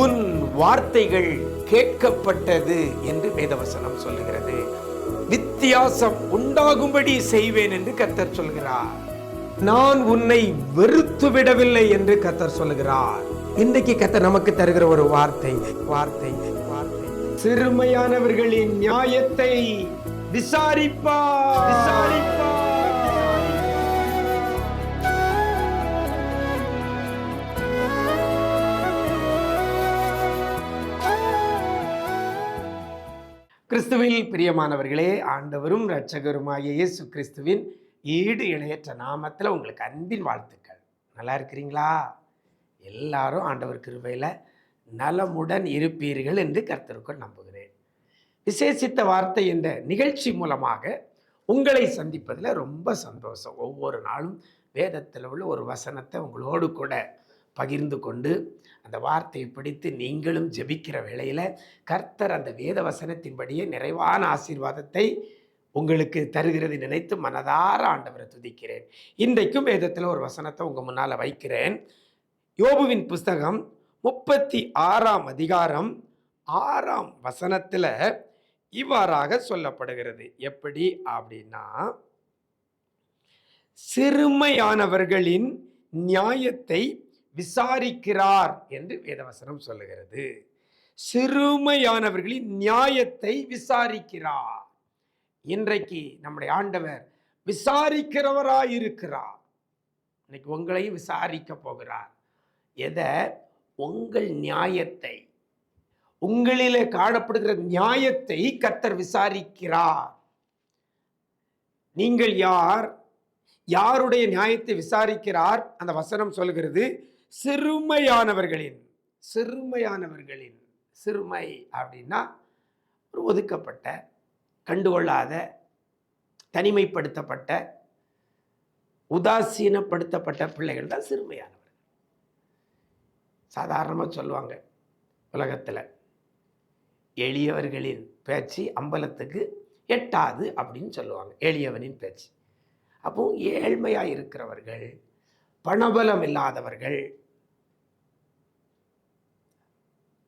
உன் வார்த்தைகள் கேட்கப்பட்டது என்று வேதவசனம் சொல்லுகிறது. வித்தியாசம் உண்டாகும்படி செய்வேன் என்று கர்த்தர் சொல்கிறார். நான் உன்னை வெறுத்து விடவில்லை என்று கர்த்தர் சொல்லுகிறார். இன்றைக்கு கர்த்தர் நமக்கு தருகிற ஒரு வார்த்தை வார்த்தை வார்த்தை சிறுமையானவர்களின் நியாயத்தை விசாரிப்பார். கிறிஸ்துவில் பிரியமானவர்களே, ஆண்டவரும் இரட்சகருமாகிய இயேசு கிறிஸ்துவின் ஈடு இணையற்ற நாமத்தில் உங்களுக்கு அன்பின் வாழ்த்துக்கள். நல்லா இருக்கிறீங்களா? எல்லாரும் ஆண்டவர் கிருபையில் நலமுடன் இருப்பீர்கள் என்று கர்த்தருக்குள் நம்புகிறேன். விசேஷித்த வார்த்தை என்ற நிகழ்ச்சி மூலமாக உங்களை சந்திப்பதில் ரொம்ப சந்தோஷம். ஒவ்வொரு நாளும் வேதத்தில் உள்ள ஒரு வசனத்தை உங்களோடு கூட பகிர்ந்து கொண்டு அந்த வார்த்தையை பிடித்து நீங்களும் ஜெபிக்கிற வேளையில் கர்த்தர் அந்த வேத வசனத்தின்படியே நிறைவான ஆசீர்வாதத்தை உங்களுக்கு தருகிறது நினைத்து மனதார ஆண்டவரை துதிக்கிறேன். இன்றைக்கும் வேதத்தில் ஒரு வசனத்தை உங்கள் முன்னால் வைக்கிறேன். யோபுவின் புஸ்தகம் 36ஆம் அதிகாரம் 6ஆம் வசனத்தில் இவ்வாறாக சொல்லப்படுகிறது. எப்படி அப்படின்னா, சிறுமையானவர்களின் நியாயத்தை விசாரிக்கிறார் என்று வேதவசனம் சொல்லுகிறது. சிறுமையானவர்களின் நியாயத்தை விசாரிக்கிறார். இன்றைக்கு நம்முடைய ஆண்டவர் விசாரிக்கிறவராயிருக்கிறார். இன்னைக்கு உங்களையும் விசாரிக்க போகிறார். எதை? உங்கள் நியாயத்தை, உங்களிலே காணப்படுகிற நியாயத்தை கர்த்தர் விசாரிக்கிறார். நீங்கள் யார்? யாருடைய நியாயத்தை விசாரிக்கிறார்? அந்த வசனம் சொல்கிறது, சிறுமையானவர்களின். சிறுமை அப்படின்னா ஒரு ஒதுக்கப்பட்ட, கண்டுகொள்ளாத, தனிமைப்படுத்தப்பட்ட, உதாசீனப்படுத்தப்பட்ட பிள்ளைகள் தான் சிறுமையானவர்கள். சாதாரணமாக சொல்லுவாங்க உலகத்தில், எளியவர்களின் பேச்சு அம்பலத்துக்கு எட்டாது அப்படின்னு சொல்லுவாங்க. எளியவனின் பேச்சு. அப்போ ஏழ்மையாக இருக்கிறவர்கள், பணபலம் இல்லாதவர்கள்,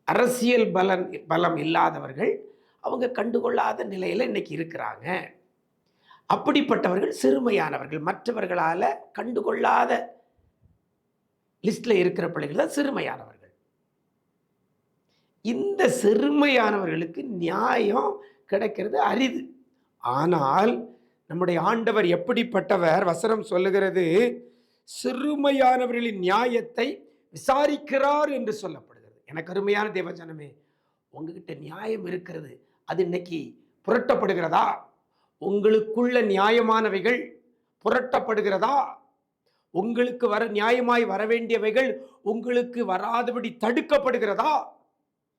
அரசியல் பலம் இல்லாதவர்கள், அவங்க கண்டுகொள்ளாத நிலையில் இன்னைக்கு இருக்கிறாங்க. அப்படிப்பட்டவர்கள் சிறுமையானவர்கள். மற்றவர்களால் கண்டுகொள்ளாத லிஸ்டில் இருக்கிற பிள்ளைகள் தான் சிறுமையானவர்கள். இந்த சிறுமையானவர்களுக்கு நியாயம் கிடைக்கிறது அரிது. ஆனால் நம்முடைய ஆண்டவர் எப்படிப்பட்டவர்? வசனம் சொல்லுகிறது, சிறுமையானவர்களின் நியாயத்தை விசாரிக்கிறார் என்று சொல்லப்படுகிறது. எனக்கு அருமையான தேவஜனமே, உங்ககிட்ட நியாயம் இருக்கிறது, அது இன்னைக்கு புரட்டப்படுகிறதா? உங்களுக்குள்ள நியாயமானவைகள் புரட்டப்படுகிறதா? உங்களுக்கு நியாயமாய் வர வேண்டியவைகள் உங்களுக்கு வராதபடி தடுக்கப்படுகிறதா?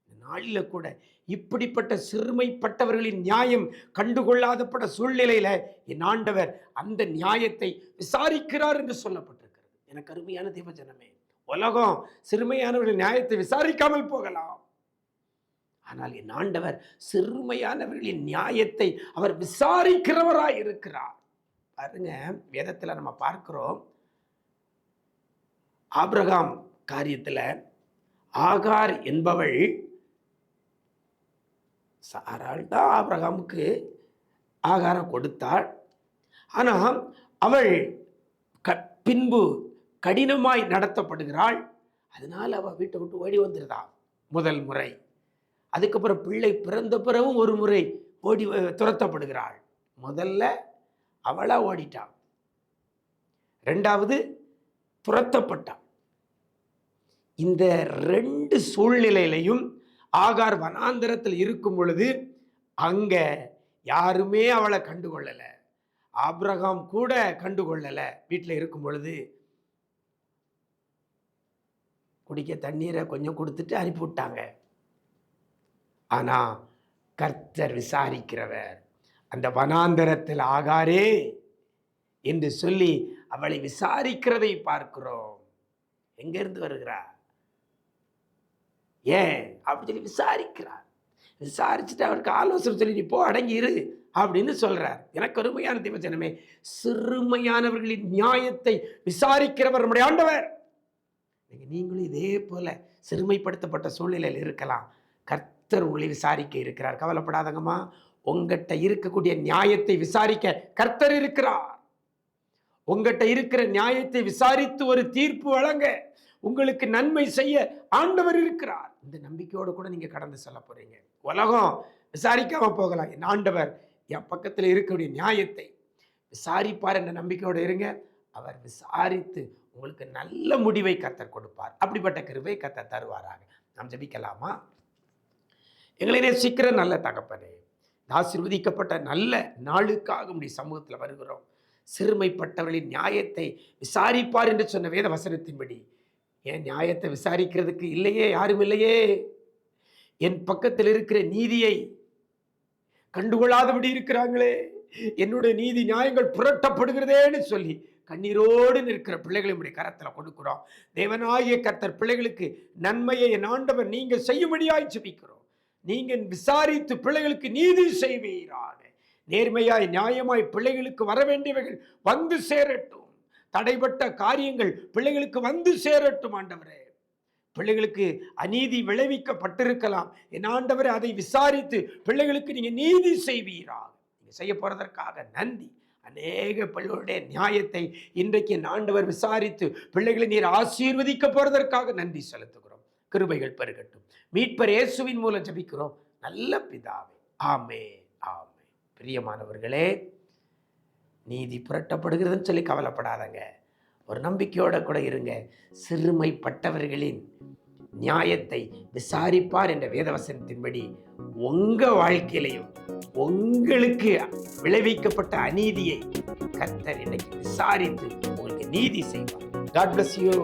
நாளில் கூட இப்படிப்பட்ட சிறுமைப்பட்டவர்களின் நியாயம் கண்டுகொள்ளாதப்பட்ட சூழ்நிலையில என் ஆண்டவர் அந்த நியாயத்தை விசாரிக்கிறார் என்று சொல்லப்பட்டிருக்கிறது. எனக்கு அருமையான தேவஜனமே, உலகம் சிறுமையானவர்களின் நியாயத்தை விசாரிக்காமல் போகலாம். ஆனால் என் ஆண்டவர் சிறுமையானவர்களின் நியாயத்தை அவர் விசாரிக்கிறவராய் இருக்கிறார். பாருங்க, வேதத்தில் நம்ம பார்க்கிறோம், ஆபிரகாம் காரியத்தில் ஆகார் என்பவள், சாராள் தான் ஆபிரகாமுக்கு ஆகாரம் கொடுத்தாள். ஆனால் அவள் பின்பு கடினமாய் நடத்தப்படுகிறாள். அதனால் அவள் வீட்டை விட்டு ஓடி வந்துருதான் முதல் முறை. அதுக்கப்புறம் பிள்ளை பிறந்த பிறகும் ஒரு முறை ஓடி துரத்தப்படுகிறாள். முதல்ல அவளா ஓடிட்டாள், ரெண்டாவது துரத்தப்பட்டாள். இந்த ரெண்டு சூழ்நிலையிலையும் ஆகார் வனாந்தரத்தில் இருக்கும் பொழுது அங்க யாருமே அவளை கண்டுகொள்ளல. ஆபிரகாம் கூட கண்டுகொள்ளல. வீட்டில் இருக்கும் பொழுது குடிக்க தண்ணீரை கொஞ்சம் கொடுத்துட்டு அனுப்பிவிட்டாங்க. ஆனா கர்த்தர் விசாரிக்கிறவர். அந்த வனாந்தரத்தில் ஆகாரே என்று சொல்லி அவளை விசாரிக்கிறதை பார்க்கிறோம். எங்கிருந்து வருகிறார், ஏன் அப்படி சொல்லி விசாரிக்கிறார். விசாரிச்சுட்டு அவருக்கு ஆலோசனை சொல்லி நீ போ அடங்கி இரு அப்படின்னு சொல்றார். எனக்கு அருமையான தேவஜனமே, சிறுமையானவர்களின் நியாயத்தை விசாரிக்கிறவர் நம்முடைய ஆண்டவர். நீங்களும் இதே போல சிறுமைப்படுத்தப்பட்ட சூழ்நிலையில் இருக்கலாம். கர்த்தர் உங்களை விசாரிக்க இருக்கிறார். கவலைப்படாதங்கம்மா. உங்ககிட்ட இருக்கக்கூடிய நியாயத்தை விசாரிக்க கர்த்தர் இருக்கிறார். உங்ககிட்ட இருக்கிற நியாயத்தை விசாரித்து ஒரு தீர்ப்பு வழங்க, உங்களுக்கு நன்மை செய்ய ஆண்டவர் இருக்கிறார். இந்த நம்பிக்கையோடு கூட நீங்க கடந்து செல்ல போறீங்க. உலகம் விசாரிக்காம போகலாம், என் ஆண்டவர் என் பக்கத்தில் இருக்கக்கூடிய நியாயத்தை விசாரிப்பார் என்ற நம்பிக்கையோடு இருங்க. அவர் விசாரித்து உங்களுக்கு நல்ல முடிவை கர்த்தர் கொடுப்பார். அப்படிப்பட்ட கிருபை கர்த்தர் தருவாராக. நாம் ஜெபிக்கலாமா? எங்களை நேசிக்கிற நல்ல தகப்பனே, ஆசீர்வதிக்கப்பட்ட நல்ல நாளுக்காக உம்முடைய சமூகத்தில் வருகிறோம். சிறுமைப்பட்டவர்களின் நியாயத்தை விசாரிப்பார் என்று சொன்ன வேத வசனத்தின்படி என் நியாயத்தை விசாரிக்கிறதுக்கு இல்லையே, யாரும் இல்லையே. என் பக்கத்தில் இருக்கிற நீதியை கண்டுகொள்ளாதபடி இருக்கிறாங்களே, என்னுடைய நீதி நியாயங்கள் புரட்டப்படுகிறதேன்னு சொல்லி கண்ணீரோடு நிற்கிற பிள்ளைகளை உடைய கரத்தில் கொடுக்கிறோம். தேவனாகிய கர்த்தர் பிள்ளைகளுக்கு நன்மையை என் ஆண்டவர் நீங்க செய்யும்படியாய் ஜெபிக்கிறோம். நீங்க விசாரித்து பிள்ளைகளுக்கு நீதி செய்வீராக. நேர்மையாய் நியாயமாய் பிள்ளைகளுக்கு வர வேண்டியவைகள் வந்து சேரட்டும். தடைப்பட்ட காரியங்கள் பிள்ளைகளுக்கு வந்து சேரட்டும். ஆண்டவரே, பிள்ளைகளுக்கு அநீதி விளைவிக்கப்பட்டிருக்கலாம், என் ஆண்டவரே அதை விசாரித்து பிள்ளைகளுக்கு நீங்க நீதி செய்வீராக. நீங்க செய்ய போறதற்காக நன்றி. அநேக பிள்ளைகளுடைய நியாயத்தை இன்றைக்கு என் ஆண்டவர் விசாரித்து பிள்ளைகளை நீர் ஆசீர்வதிக்க போறதற்காக நன்றி செலுத்துகிறோம். கிருபைகள் பெருகட்டும். மீட்பர் இயேசுவின் மூலம் ஜெபிக்கிறோம் நல்ல பிதாவே. ஆமென், ஆமென். பிரியமானவர்களே, நீதி புரட்டப்படுகிறதுன்னு சொல்லி கவலைப்படாதங்க. ஒரு நம்பிக்கையோட கூட இருங்க. சிறுமைப்பட்டவர்களின் நியாயத்தை விசாரிப்பார் என்ற வேதவசனத்தின்படி உங்க வாழ்க்கையிலையும் உங்களுக்கு விளைவிக்கப்பட்ட அநீதியை கர்த்தர் இன்னைக்கு விசாரித்து உங்களுக்கு நீதி செய்வார். God bless you.